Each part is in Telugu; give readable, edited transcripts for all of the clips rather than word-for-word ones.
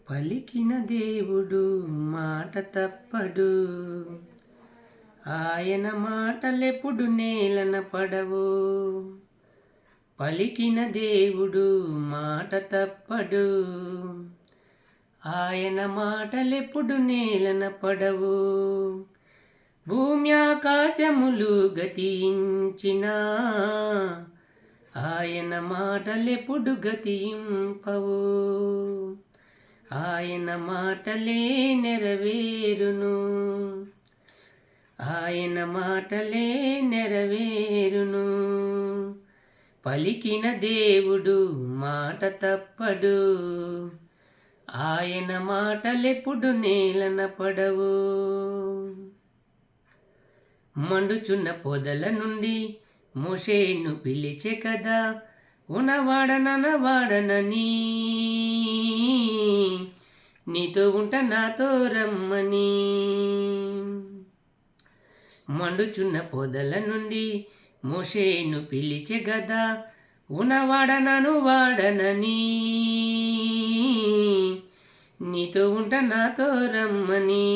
పలికిన దేవుడు మాట తప్పడు, ఆయన మాటలెప్పుడు నేలన పడవు. పలికిన దేవుడు మాట తప్పడు, ఆయన మాటలెప్పుడు నేలన పడవు. భూమి ఆకాశములు గతించినా ఆయన మాటలెప్పుడు గతింపవు. ఆయన మాటలే నెరవేరును, ఆయన మాటలే నెరవేరును. పలికిన దేవుడు మాట తప్పడు, ఆయన మాటలెప్పుడు నేలన పడవు. మండుచున్న పొదల నుండి మోషేను పిలిచే కదా, ఉనవాడననవాడనని, నీతో ఉంట నాతో రమ్మని. మండుచున్న పొదల నుండి మోషేను పిలిచే గదా, ఉనవాడనను వాడనని, నీతో ఉంట నాతో రమ్మని.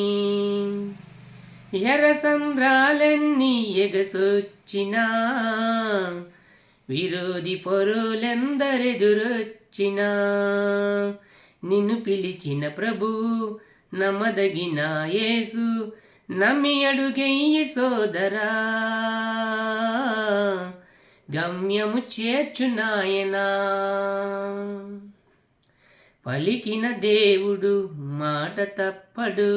ఎర్ర సంద్రాలన్నీ ఎగసొచ్చినా, విరోధి పొరులెందరెదురొచ్చినా, నిన్ను పిలిచిన ప్రభువు నమ్మదగిన యేసు, నమ్మి అడుగెయ్యి సోదరా, గమ్యము చేర్చునాయనా. పలికిన దేవుడు మాట తప్పడు,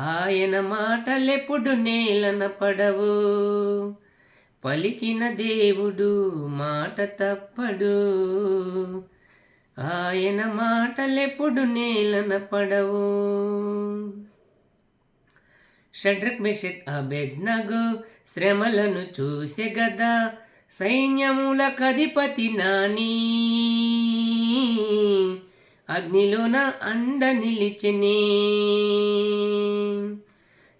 ఆయన మాటలెప్పుడు నేలన పడవు. పలికిన దేవుడు మాట తప్పడు, ఆయన మాటలెప్పుడు నేలన పడవు. షడ్రక్ మెషక్ అబేద్నగో శ్రమలను చూసే గదా, సైన్యముల కధిపతి నాని, అగ్నిలోన అండ నిలిచెనే.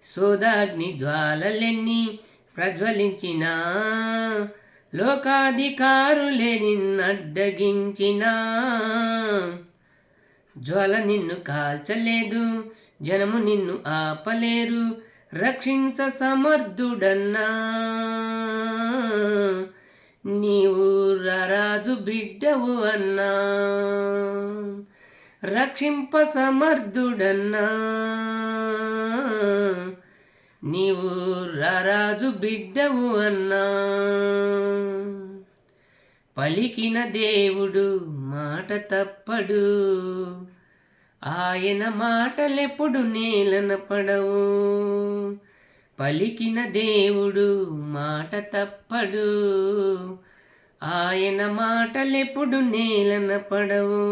సోదాగ్ని జ్వాలలెన్ని ప్రజ్వలించిన, లోకాధికారులే నిన్నడ్డగించిన, జ్వాల నిన్ను కాల్చలేదు, జనము నిన్ను ఆపలేరు, రక్షించ సమర్థుడన్నా, నీవు రారాజు బిడ్డవు అన్నా, రక్షింప సమర్థుడన్నా, నీవు రారాజు బిడ్డవు అన్నా. పలికిన దేవుడు మాట తప్పడు, ఆయన మాటలెప్పుడు నేలన పడవు. పలికిన దేవుడు మాట తప్పడు, ఆయన మాటలెప్పుడు నేలన పడవు.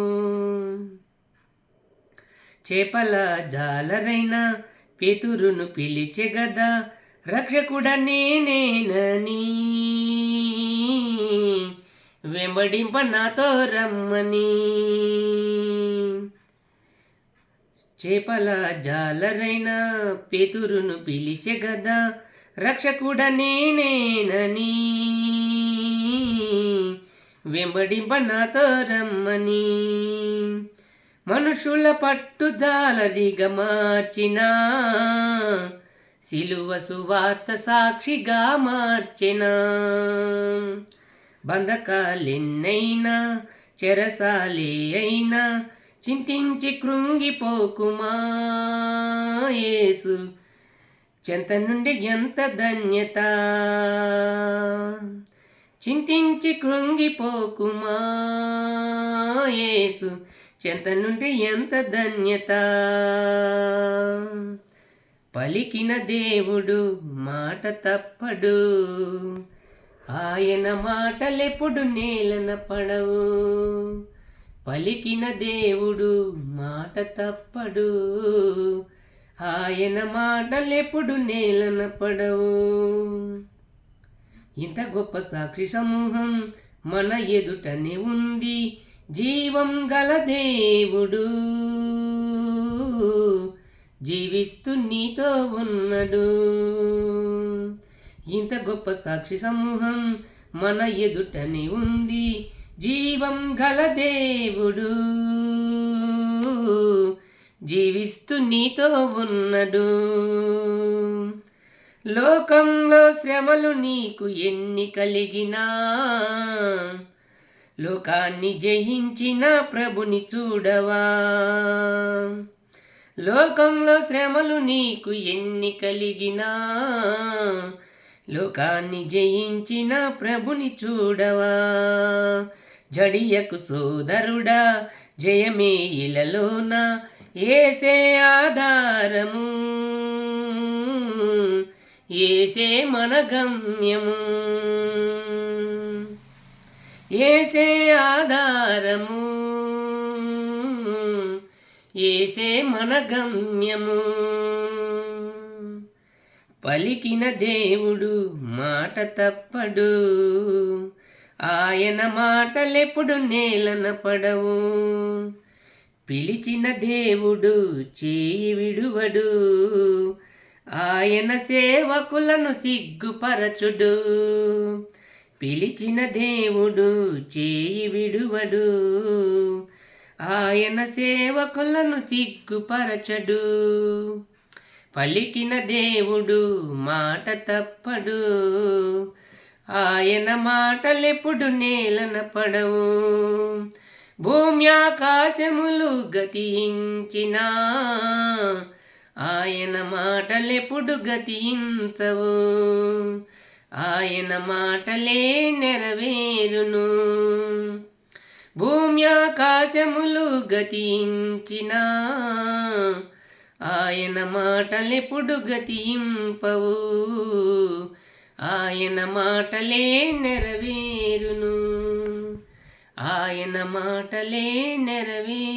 చేపల జాలరైన పేతురును పిలిచే గదా, రక్షకుడ నేనేనని, వెంబడింప నాతో రమ్మని. చేపల జాలరైన పేతురును పిలిచే గదా, రక్షకుడ నేనేనని, వెంబడింప నాతో రమ్మని. మనుషుల పట్టు జాలరిగా మార్చినా, సిలువ సువార్త సాక్షిగా మార్చెనా. బంధకాలెన్నైనా చెరసాలే అయినా, చింతించి కృంగిపోకుమా, యేసు చెంత నుండి ఎంత ధన్యత. చింతించి కృంగిపోకుమా, యేసు చెంత నుండి ఎంత ధన్యత. పలికిన దేవుడు మాట తప్పడు, ఆయన మాటలెప్పుడు నేలన పడవు. పలికిన దేవుడు మాట తప్పడు, ఆయన మాటలెప్పుడు నేలన పడవు. ఇంత గొప్ప సాక్షి సమూహం మన ఎదుటనే ఉంది, జీవం గల దేవుడు జీవిస్తూ నీతో ఉన్నడు. ఇంత గొప్ప సాక్షి సమూహం మన ఎదుటనే ఉంది, జీవం గల దేవుడు జీవిస్తూ నీతో ఉన్నడు. లోకంలో శ్రమలు నీకు ఎన్ని కలిగినా, లోకాన్ని జయించిన ప్రభుని చూడవా. లోకంలో శ్రమలు నీకు ఎన్ని కలిగినా, లోకాన్ని జయించిన ప్రభుని చూడవా. జడియకు సోదరుడా, జయమే ఇలలోన ఏసే ఆధారము, ఏసే మన గమ్యము. ఏసే ఆధారము, ఏసే మన గమ్యము. పలికిన దేవుడు మాట తప్పడు, ఆయన మాటలెప్పుడు నేలన పడవు. పిలిచిన దేవుడు చేయి విడువడు, ఆయన సేవకులను సిగ్గుపరచుడు. పిలిచిన దేవుడు చేయి విడువడు, ఆయన సేవకులను సిగ్గుపరచడు. పలికిన దేవుడు మాట తప్పడు, ఆయన మాటలెప్పుడు నేలన పడవు. భూమి ఆకాశములు గతించినా, ఆయన మాటలెప్పుడు గతించవు. ఆయన మాటలే నెరవేరును. భూమి ఆకాశములు గతించినా, ఆయన మాటలెప్పుడు గతింపవు. ఆయన మాటలే నెరవేరును. ఆయన మాటలే నెరవేరును.